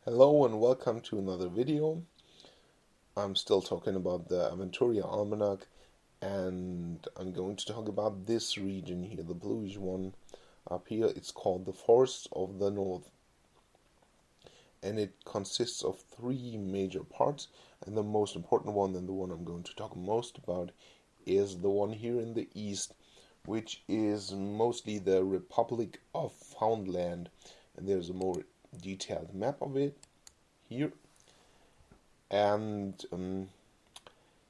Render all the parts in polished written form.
Hello and welcome to another video. I'm still talking about the Aventuria Almanac, and I'm going to talk about this region here, the bluish one up here. It's called the Forests of the North, and it consists of three major parts, and the most important one, and the one I'm going to talk most about, is the one here in the east, which is mostly the Republic of Foundland, and there's a more detailed map of it here. And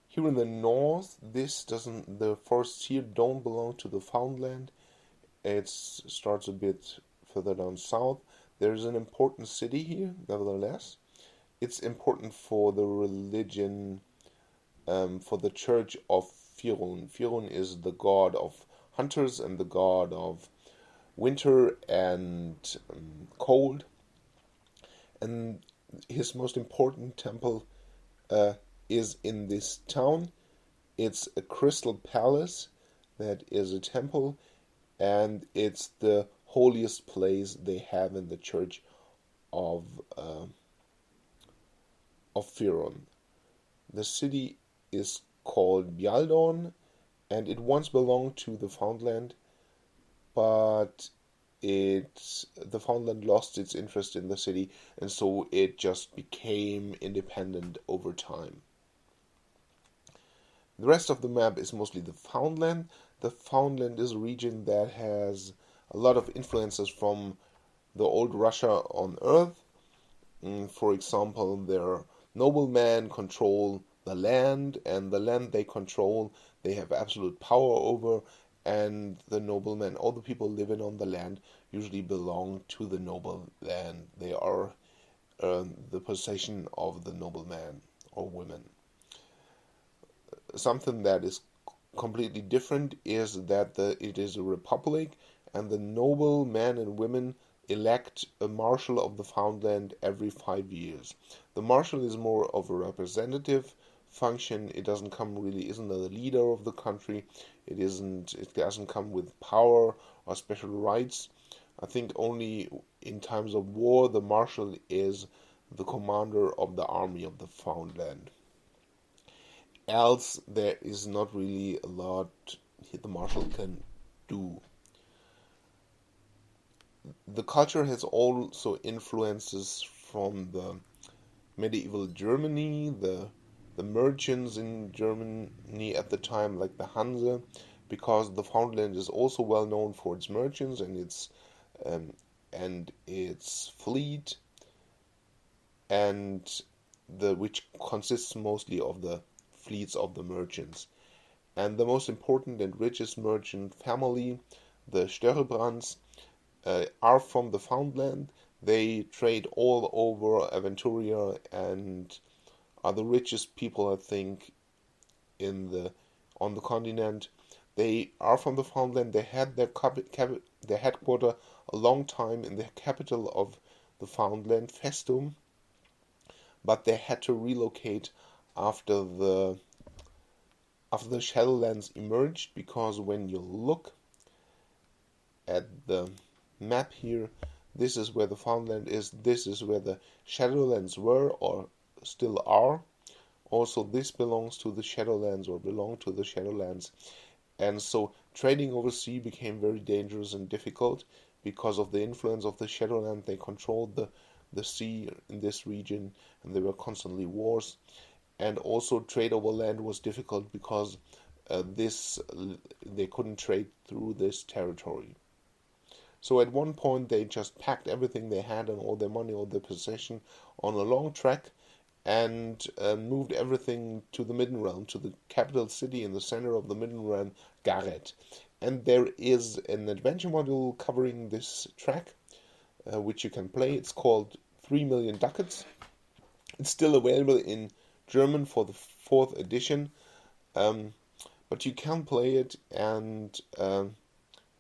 here in the north, the forests here don't belong to the Foundland. It starts a bit further down south. There's an important city here, nevertheless. It's important for the religion, for the Church of Firun. Firun is the god of hunters and the god of winter and cold. And his most important temple is in this town. It's a crystal palace that is a temple, and it's the holiest place they have in the church of Firun. The city is called Bjaldon, and it once belonged to the Foundland, but the Foundland lost its interest in the city, and so it just became independent over time. The rest of the map is mostly the Foundland. The Foundland is a region that has a lot of influences from the old Russia on Earth. For example, their noblemen control the land, and the land they control, they have absolute power over, and the noblemen, all the people living on the land, usually belong to the nobleman. They are the possession of the nobleman or women. Something that is completely different is that it is a republic, and the noblemen and women elect a marshal of the Foundland every 5 years. The marshal is more of a representative function. It doesn't come really isn't the leader of the country. It doesn't come with power or special rights. I think only in times of war the marshal is the commander of the army of the Foundland. Else there is not really a lot the marshal can do. The culture has also influences from the medieval Germany, the merchants in Germany at the time, like the Hanse, because the Foundland is also well known for its merchants um, and its fleet, and which consists mostly of the fleets of the merchants. And the most important and richest merchant family, the Störrebrands, are from the Foundland. They trade all over Aventuria and are the richest people, I think, on the continent. They are from the Foundland. They had their headquarters a long time in the capital of the Foundland, Festum, but they had to relocate after the Shadowlands emerged, because when you look at the map here, this is where the Foundland is, this is where the Shadowlands were or still are. Also, this belongs to the Shadowlands or belonged to the Shadowlands. And so trading overseas became very dangerous and difficult because of the influence of the Shadowland. They controlled the sea in this region, and there were constantly wars. And also trade over land was difficult because they couldn't trade through this territory. So at one point they just packed everything they had and all their money, all their possession on a long track, and moved everything to the Midden Realm, to the capital city in the center of the Midden Realm, Gareth. And there is an adventure module covering this track, which you can play. It's called 3 Million Ducats. It's still available in German for the 4th edition, but you can play it and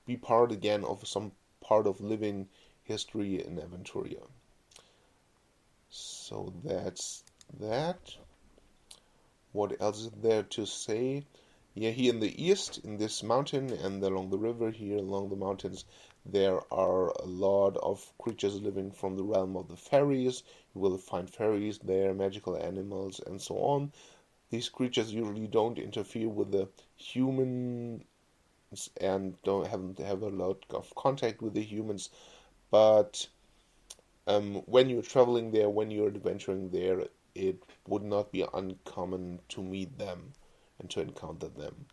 be part again of some part of living history in Aventuria. So that's that. What else is there to say? Yeah, here in the east, in this mountain and along the river here, along the mountains, There are a lot of creatures living from the realm of the fairies. You will find fairies there, magical animals, and so on. These creatures usually don't interfere with the humans and don't have a lot of contact with the humans. But when you're traveling there, when you're adventuring there, it would not be uncommon to meet them and to encounter them.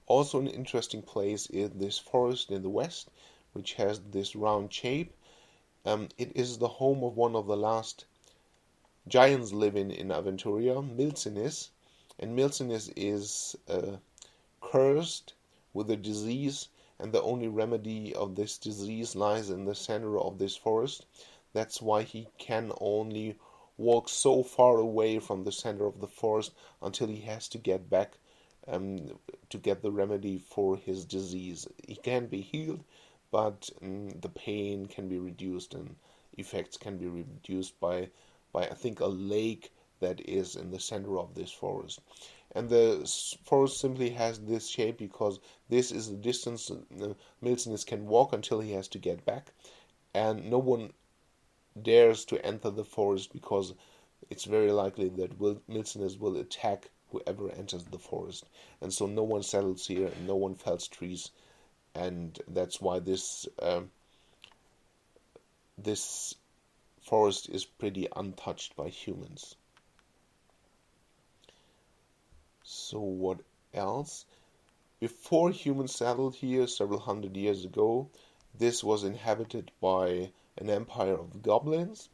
Also, an interesting place is this forest in the west, which has this round shape. It is the home of one of the last giants living in Aventuria, Milcinis, and Milcinis is cursed with a disease, and the only remedy of this disease lies in the center of this forest. That's why he can only walk so far away from the center of the forest until he has to get back to get the remedy for his disease. He can be healed, but the pain can be reduced and effects can be reduced by I think a lake that is in the center of this forest. And the forest simply has this shape because this is the distance Milcinus can walk until he has to get back, and no one dares to enter the forest because it's very likely that Milcinus will attack whoever enters the forest, and so no one settles here and no one fells trees, and that's why this forest is pretty untouched by humans. So what else? Before humans settled here several hundred years ago, this was inhabited by an empire of goblins.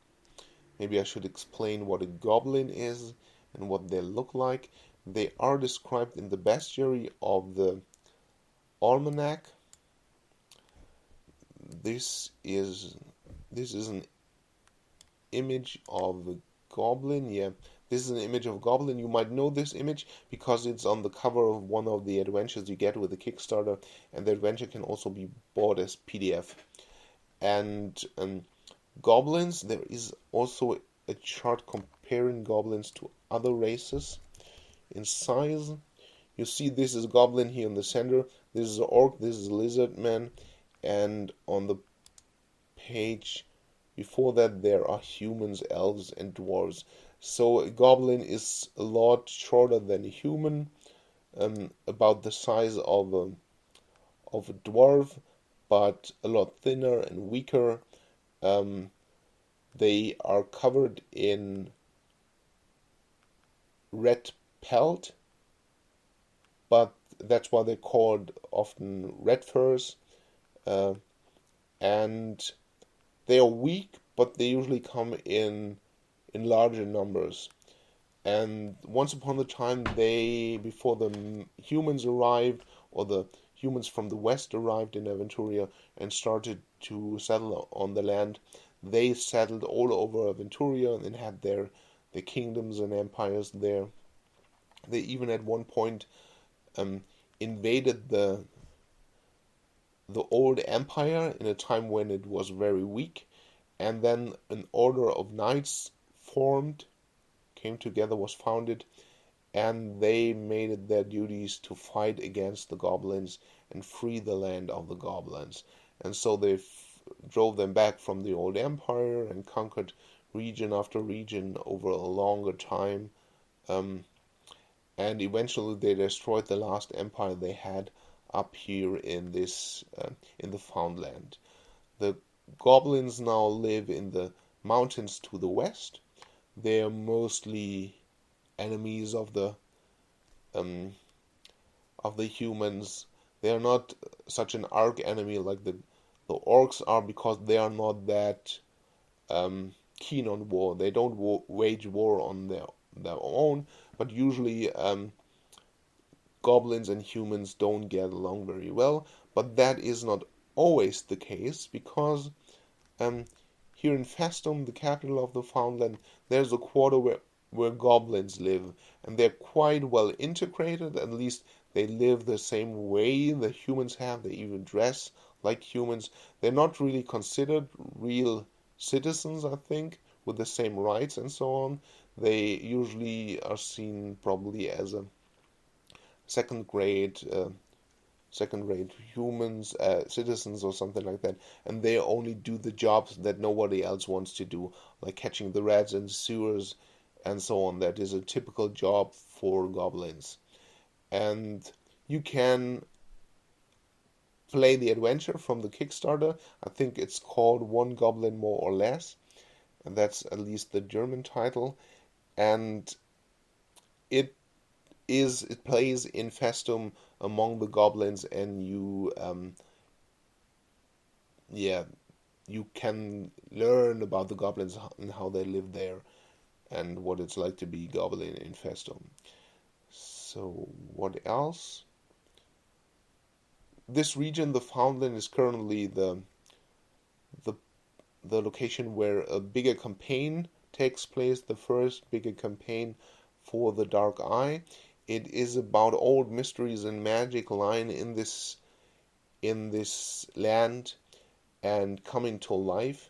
Maybe I should explain what a goblin is and what they look like. They are described in the bestiary of the Almanac. This is an image of a goblin. Yeah, this is an image of a goblin. You might know this image because it's on the cover of one of the adventures you get with the Kickstarter, and the adventure can also be bought as PDF. And goblins, there is also a chart comparing goblins to other races in size. You see this is a goblin here in the center, this is an orc, this is a lizard man, and on the page before that there are humans, elves, and dwarves. So a goblin is a lot shorter than a human, about the size of a dwarf, but a lot thinner and weaker. They are covered in red pelt, but that's why they're called often red furs. And they are weak, but they usually come in larger numbers. And once upon a time, before the humans arrived, or the humans from the west arrived in Aventuria and started to settle on the land, they settled all over Aventuria and had their kingdoms and empires there. They even at one point invaded the old empire in a time when it was very weak, and then an order of knights came together, was founded, and they made it their duties to fight against the goblins and free the land of the goblins. And so they drove them back from the old empire and conquered region after region over a longer time. And eventually they destroyed the last empire they had up here in the found land. The goblins now live in the mountains to the west. They are mostly enemies of the humans. They are not such an arch enemy like the orcs are, because they are not that keen on war. They don't wage war on their own, but usually goblins and humans don't get along very well. But that is not always the case, because here in Festum, the capital of the Foundland, there's a quarter where goblins live, and they're quite well integrated. At least they live the same way the humans have. They even dress like humans. They're not really considered real citizens, I think, with the same rights and so on. They usually are seen probably as a second grade second-rate humans, citizens or something like that, and they only do the jobs that nobody else wants to do, like catching the rats in the sewers and so on. That is a typical job for goblins. And you can play the adventure from the Kickstarter. I think it's called One Goblin More or Less, and that's at least the German title. And it plays in Festum among the goblins, and you can learn about the goblins and how they live there and what it's like to be goblin in Festum. So what else? This region, the Foundland, is currently the the location where a bigger campaign takes place, the first bigger campaign for the Dark Eye. It is about old mysteries and magic lying in this land and coming to life.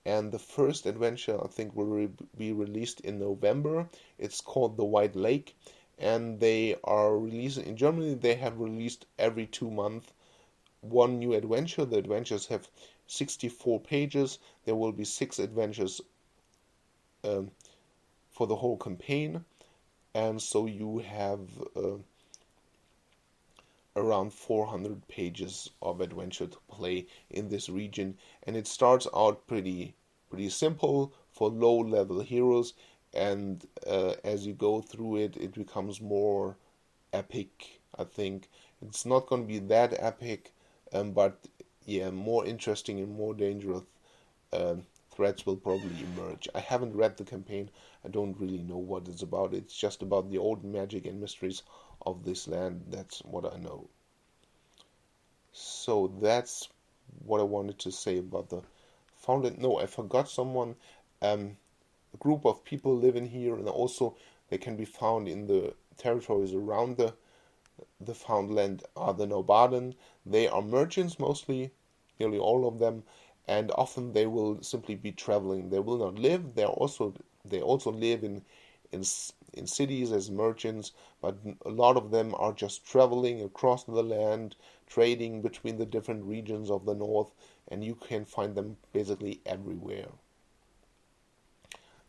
And the first adventure, I think, will be released in November. It's called The White Lake, and they are releasing in Germany. They have released every 2 months one new adventure. The adventures have 64 pages. There will be 6 adventures for the whole campaign, and so you have around 400 pages of adventure to play in this region. And it starts out pretty simple for low-level heroes, and as you go through it, it becomes more epic. I think it's not going to be that epic, but yeah, more interesting and more dangerous threats will probably emerge. I haven't read the campaign. I don't really know what it's about. It's just about the old magic and mysteries of this land. That's what I know. So that's what I wanted to say about the Foundland. No, I forgot someone. A group of people live in here, and also they can be found in the territories around the Foundland are the Nobaden. They are merchants mostly, nearly all of them, and often they will simply be traveling. They will not live. They also live in cities as merchants, but a lot of them are just traveling across the land, trading between the different regions of the north, and you can find them basically everywhere.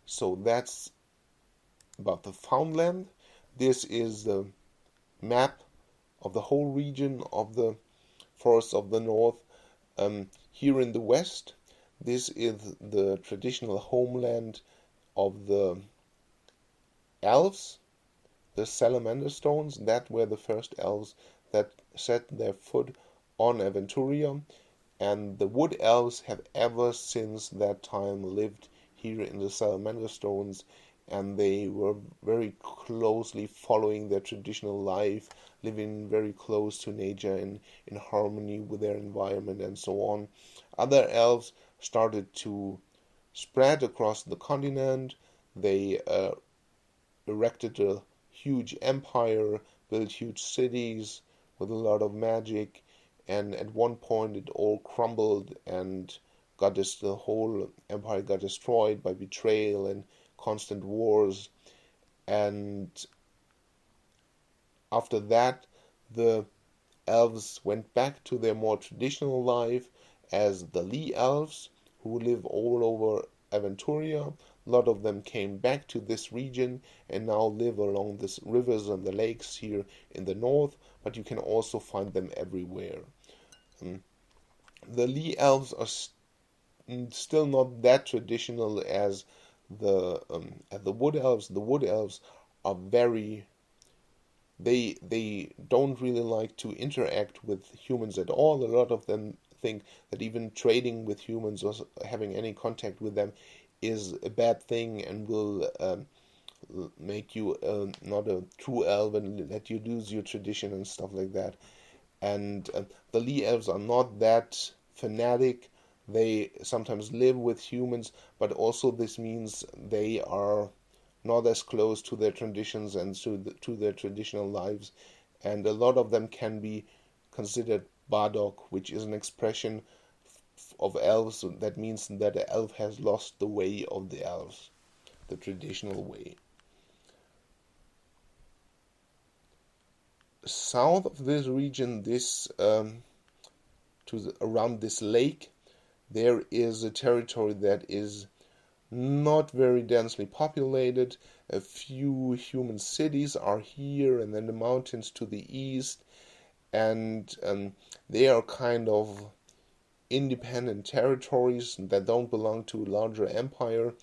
So that's about the Foundland. This is the map of the whole region of the forests of the north. Here in the west, this is the traditional homeland of the elves, the salamander stones. That were the first elves that set their foot on Aventuria, and the wood elves have ever since that time lived here in the salamander stones, and they were very closely following their traditional life, living very close to nature and in harmony with their environment and so on. Other elves started to spread across the continent. They erected a huge empire, built huge cities with a lot of magic, and at one point it all crumbled and the whole empire got destroyed by betrayal and constant wars. And after that, the elves went back to their more traditional life as the Lee elves, who live all over Aventuria. A lot of them came back to this region and now live along the rivers and the lakes here in the north, but you can also find them everywhere. The Lee elves are still not that traditional as the wood elves. The wood elves are very they don't really like to interact with humans at all. A lot of them think that even trading with humans or having any contact with them is a bad thing and will make you not a true elf and let you lose your tradition and stuff like that. And the Lee elves are not that fanatic. They sometimes live with humans, but also this means they are not as close to their traditions and to their traditional lives. And a lot of them can be considered Bardock, which is an expression of elves. That means that the elf has lost the way of the elves, the traditional way. south of this region, around this lake, there is a territory that is not very densely populated. A few human cities are here, and then the mountains to the east, and they are kind of independent territories that don't belong to a larger empire.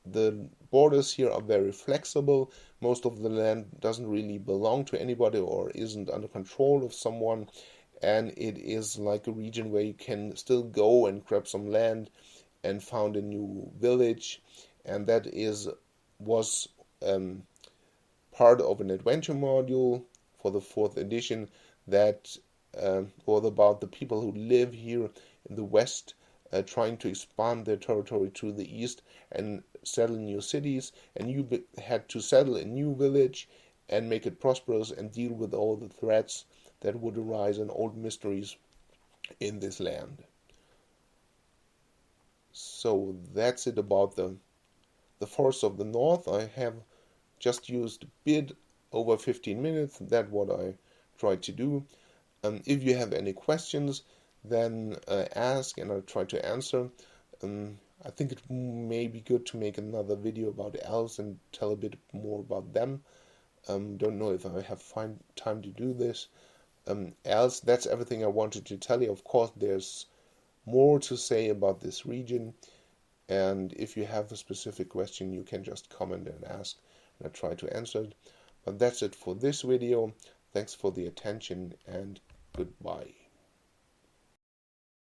The borders here are very flexible. Most of the land doesn't really belong to anybody or isn't under control of someone, and it is like a region where you can still go and grab some land and found a new village, and that was part of an adventure module for the 4th edition that was about the people who live here in the west, trying to expand their territory to the east and settle new cities, and you had to settle a new village and make it prosperous and deal with all the threats that would arise and old mysteries in this land. So that's it about the Forests of the North. I have just used a bit over 15 minutes. That's what I tried to do. If you have any questions, then ask and I'll try to answer. I think it may be good to make another video about elves and tell a bit more about them. Don't know if I have time to do this. Else, that's everything I wanted to tell you. Of course, there's more to say about this region, and if you have a specific question, you can just comment and ask, and I try to answer it. But that's it for this video. Thanks for the attention, and goodbye.